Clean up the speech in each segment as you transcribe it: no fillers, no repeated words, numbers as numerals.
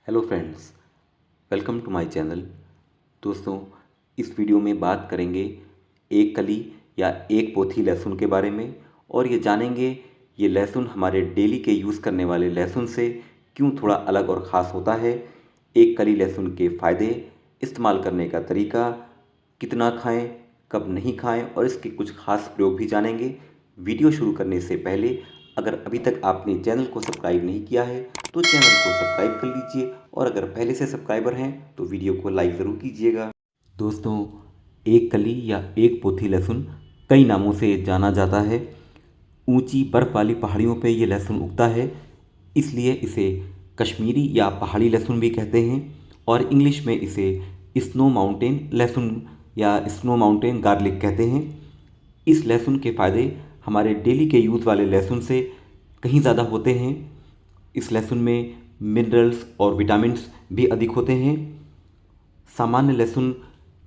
Hello friends, welcome to my channel. दोस्तों, इस video में बात करेंगे एक कली या एक पोथी लहसुन के बारे में और ये जानेंगे ये लहसुन हमारे डेली के यूज़ करने वाले लहसुन से क्यों थोड़ा अलग और ख़ास होता है। एक कली लहसुन के फ़ायदे, इस्तेमाल करने का तरीका, कितना खाएं, कब नहीं खाएं और इसके कुछ ख़ास प्रयोग भी जानेंगे। वीडियो शुरू करने से पहले अगर अभी तक आपने चैनल को सब्सक्राइब नहीं किया है तो चैनल को सब्सक्राइब कर लीजिए और अगर पहले से सब्सक्राइबर हैं तो वीडियो को लाइक ज़रूर कीजिएगा। दोस्तों, एक कली या एक पोथी लहसुन कई नामों से जाना जाता है। ऊंची बर्फ़ वाली पहाड़ियों पे ये लहसुन उगता है, इसलिए इसे कश्मीरी या पहाड़ी लहसुन भी कहते हैं और इंग्लिश में इसे स्नो माउंटेन लहसुन या स्नो माउंटेन गार्लिक कहते हैं। इस लहसुन के फ़ायदे हमारे डेली के यूज़ वाले लहसुन से कहीं ज़्यादा होते हैं। इस लहसुन में मिनरल्स और विटामिन्स भी अधिक होते हैं। सामान्य लहसुन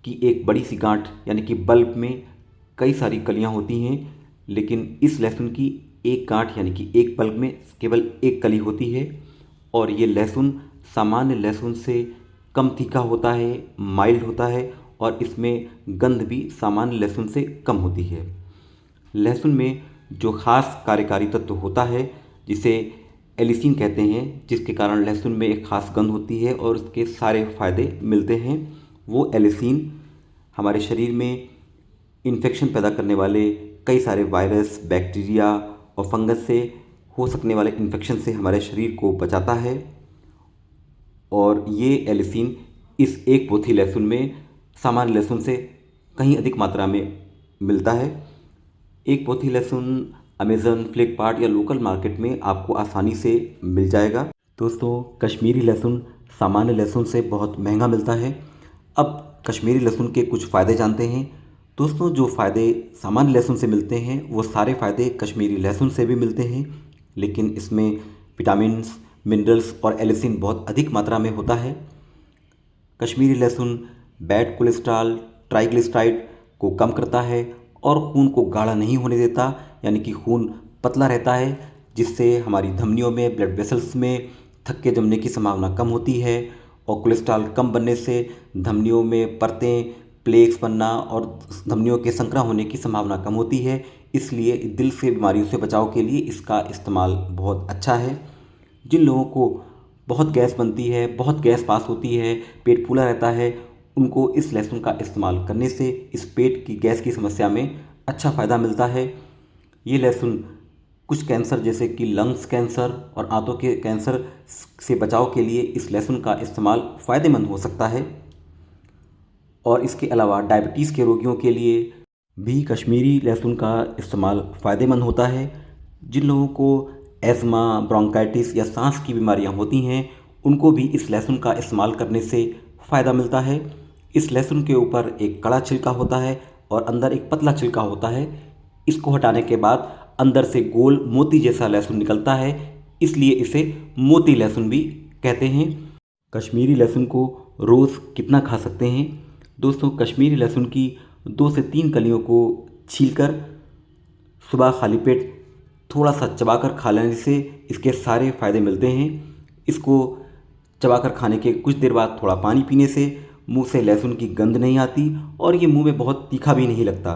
की एक बड़ी सी गांठ यानी कि बल्ब में कई सारी कलियां होती हैं, लेकिन इस लहसुन की एक गांठ यानी कि एक बल्ब में केवल एक कली होती है और ये लहसुन सामान्य लहसुन से कम तीखा होता है, माइल्ड होता है और इसमें गंध भी सामान्य लहसुन से कम होती है। लहसुन में जो ख़ास कार्यकारी तत्व होता है जिसे एलिसिन कहते हैं, जिसके कारण लहसुन में एक ख़ास गंध होती है और उसके सारे फ़ायदे मिलते हैं, वो एलिसिन हमारे शरीर में इन्फेक्शन पैदा करने वाले कई सारे वायरस, बैक्टीरिया और फंगस से हो सकने वाले इन्फेक्शन से हमारे शरीर को बचाता है और ये एलिसिन इस एक पोथी लहसुन में सामान्य लहसुन से कहीं अधिक मात्रा में मिलता है। एक पोथी लहसुन अमेज़न, फ्लिपकार्ट या लोकल मार्केट में आपको आसानी से मिल जाएगा। दोस्तों, कश्मीरी लहसुन सामान्य लहसुन से बहुत महंगा मिलता है। अब कश्मीरी लहसुन के कुछ फ़ायदे जानते हैं। दोस्तों, जो फ़ायदे सामान्य लहसुन से मिलते हैं वो सारे फ़ायदे कश्मीरी लहसुन से भी मिलते हैं, लेकिन इसमें विटामिन्स, मिनरल्स और एलिसिन बहुत अधिक मात्रा में होता है। कश्मीरी लहसुन बैड कोलेस्ट्रॉल, ट्राइग्लिसराइड को कम करता है और खून को गाढ़ा नहीं होने देता, यानी कि खून पतला रहता है, जिससे हमारी धमनियों में, ब्लड वेसल्स में थक्के जमने की संभावना कम होती है और कोलेस्ट्रॉल कम बनने से धमनियों में परतें, प्लेक्स बनना और धमनियों के संकरा होने की संभावना कम होती है। इसलिए दिल से बीमारियों से बचाव के लिए इसका इस्तेमाल बहुत अच्छा है। जिन लोगों को बहुत गैस बनती है, बहुत गैस पास होती है, पेट फूला रहता है, उनको इस लहसुन का इस्तेमाल करने से इस पेट की गैस की समस्या में अच्छा फ़ायदा मिलता है। ये लहसुन कुछ कैंसर जैसे कि लंग्स कैंसर और आंतों के कैंसर से बचाव के लिए इस लहसुन का इस्तेमाल फ़ायदेमंद हो सकता है और इसके अलावा डायबिटीज़ के रोगियों के लिए भी कश्मीरी लहसुन का इस्तेमाल फ़ायदेमंद होता है। जिन लोगों को एज़मा, ब्रोंकाइटिस या सांस की बीमारियां होती हैं, उनको भी इस लहसुन का इस्तेमाल करने से फ़ायदा मिलता है। इस लहसुन के ऊपर एक कड़ा छिलका होता है और अंदर एक पतला छिलका होता है। इसको हटाने के बाद अंदर से गोल मोती जैसा लहसुन निकलता है, इसलिए इसे मोती लहसुन भी कहते हैं। कश्मीरी लहसुन को रोज़ कितना खा सकते हैं? दोस्तों, कश्मीरी लहसुन की 2 से 3 कलियों को छीलकर सुबह खाली पेट थोड़ा सा चबाकर खा लेने से इसके सारे फ़ायदे मिलते हैं। इसको चबाकर खाने के कुछ देर बाद थोड़ा पानी पीने से मुंह से लहसुन की गंध नहीं आती और ये मुंह में बहुत तीखा भी नहीं लगता।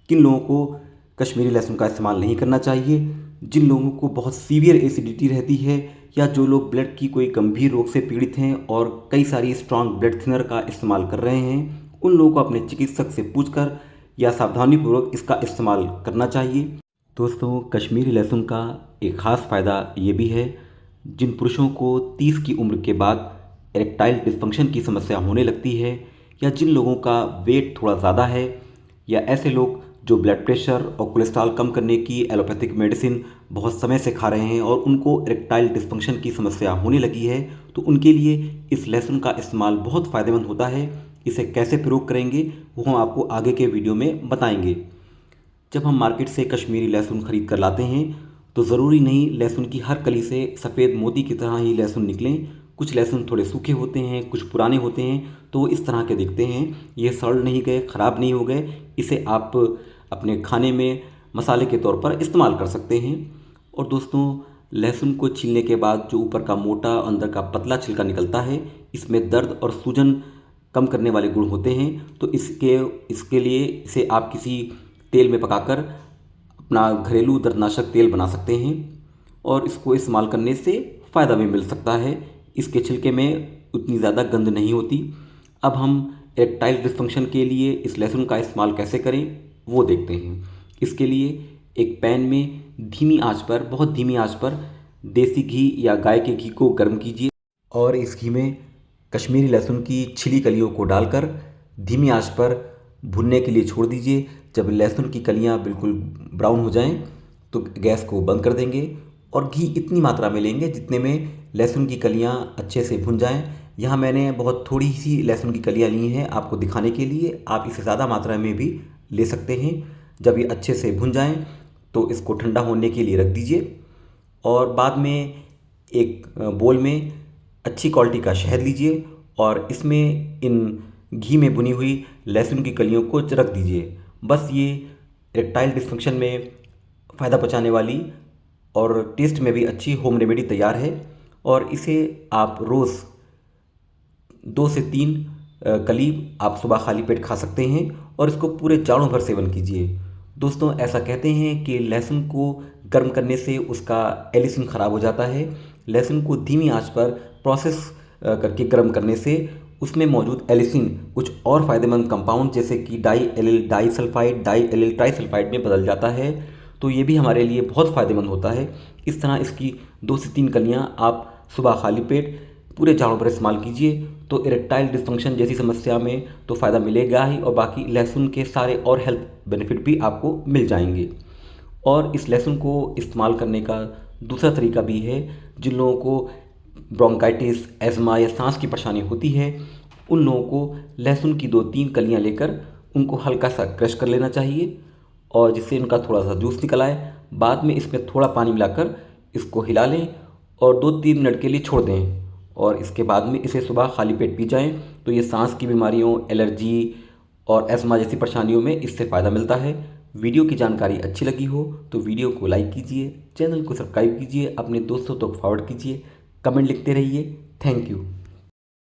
किन लोगों को कश्मीरी लहसुन का इस्तेमाल नहीं करना चाहिए? जिन लोगों को बहुत सीवियर एसिडिटी रहती है या जो लोग ब्लड की कोई गंभीर रोग से पीड़ित हैं और कई सारी स्ट्रॉन्ग ब्लड थिनर का इस्तेमाल कर रहे हैं, उन लोगों को अपने चिकित्सक से पूछकर या सावधानीपूर्वक इसका इस्तेमाल करना चाहिए। दोस्तों, कश्मीरी लहसुन का एक ख़ास फ़ायदा ये भी है, जिन पुरुषों को 30 की उम्र के बाद इरेक्टाइल डिस्फंक्शन की समस्या होने लगती है या जिन लोगों का वेट थोड़ा ज़्यादा है या ऐसे लोग जो ब्लड प्रेशर और कोलेस्ट्रॉल कम करने की एलोपैथिक मेडिसिन बहुत समय से खा रहे हैं और उनको इरेक्टाइल डिस्फंक्शन की समस्या होने लगी है, तो उनके लिए इस लहसुन का इस्तेमाल बहुत फ़ायदेमंद होता है। इसे कैसे प्रयोग करेंगे वो हम आपको आगे के वीडियो में बताएंगे। जब हम मार्केट से कश्मीरी लहसुन खरीद कर लाते हैं तो ज़रूरी नहीं लहसुन की हर कली से सफ़ेद मोती की तरह ही लहसुन निकलें। कुछ लहसुन थोड़े सूखे होते हैं, कुछ पुराने होते हैं, तो इस तरह के दिखते हैं। ये सड़ नहीं गए, ख़राब नहीं हो गए। इसे आप अपने खाने में मसाले के तौर पर इस्तेमाल कर सकते हैं। और दोस्तों, लहसुन को छीलने के बाद जो ऊपर का मोटा और अंदर का पतला छिलका निकलता है, इसमें दर्द और सूजन कम करने वाले गुण होते हैं। तो इसके लिए इसे आप किसी तेल में पकाकर अपना घरेलू दर्दनाशक तेल बना सकते हैं और इसको इस्तेमाल करने से फ़ायदा भी मिल सकता है। इसके छिलके में उतनी ज़्यादा गंध नहीं होती। अब हम इरेक्टाइल डिस्फंक्शन के लिए इस लहसुन का इस्तेमाल कैसे करें वो देखते हैं। इसके लिए एक पैन में धीमी आंच पर, बहुत धीमी आंच पर देसी घी या गाय के घी को गर्म कीजिए और इस घी में कश्मीरी लहसुन की छिली कलियों को डालकर धीमी आंच पर भुनने के लिए छोड़ दीजिए। जब लहसुन की कलियां बिल्कुल ब्राउन हो जाएं तो गैस को बंद कर देंगे और घी इतनी मात्रा में लेंगे जितने में लहसुन की कलियां अच्छे से भुन जाएं। यहाँ मैंने बहुत थोड़ी सी लहसुन की कलियां ली हैं आपको दिखाने के लिए, आप इसे ज़्यादा मात्रा में भी ले सकते हैं। जब ये अच्छे से भुन जाएं तो इसको ठंडा होने के लिए रख दीजिए और बाद में एक बोल में अच्छी क्वालिटी का शहद लीजिए और इसमें इन घी में भुनी हुई लहसुन की कलियों को रख दीजिए। बस ये इरेक्टाइल डिस्फंक्शन में फ़ायदा पहुँचाने वाली और टेस्ट में भी अच्छी होम रेमेडी तैयार है और इसे आप रोज़ 2 से 3 कली आप सुबह खाली पेट खा सकते हैं और इसको पूरे जाड़ों भर सेवन कीजिए। दोस्तों, ऐसा कहते हैं कि लहसुन को गर्म करने से उसका एलिसिन ख़राब हो जाता है। लहसुन को धीमी आंच पर प्रोसेस करके गर्म करने से उसमें मौजूद एलिसिन कुछ और फ़ायदेमंद कंपाउंड जैसे कि di allyl disulphide, di allyl trisulphide में बदल जाता है। तो ये भी हमारे लिए बहुत फ़ायदेमंद होता है। इस तरह इसकी 2 से 3 कलियाँ आप सुबह खाली पेट पूरे जाड़ों पर इस्तेमाल कीजिए तो इरेक्टाइल डिस्फंक्शन जैसी समस्या में तो फ़ायदा मिलेगा ही और बाकी लहसुन के सारे और हेल्थ बेनिफिट भी आपको मिल जाएंगे। और इस लहसुन को इस्तेमाल करने का दूसरा तरीका भी है। जिन लोगों को ब्रोंकाइटिस, एस्मा या सांस की परेशानी होती है उन लोगों को लहसुन की 2-3 कलियां लेकर उनको हल्का सा क्रश कर लेना चाहिए और जिससे इनका थोड़ा सा जूस निकल आए। बाद में इसमें थोड़ा पानी मिलाकर इसको हिला लें और 2-3 मिनट के लिए छोड़ दें और इसके बाद में इसे सुबह खाली पेट पी जाएं तो ये सांस की बीमारियों, एलर्जी और एस्मा जैसी परेशानियों में इससे फ़ायदा मिलता है। वीडियो की जानकारी अच्छी लगी हो तो वीडियो को लाइक कीजिए, चैनल को सब्सक्राइब कीजिए, अपने दोस्तों तक फॉरवर्ड कीजिए, कमेंट लिखते रहिए। Thank you.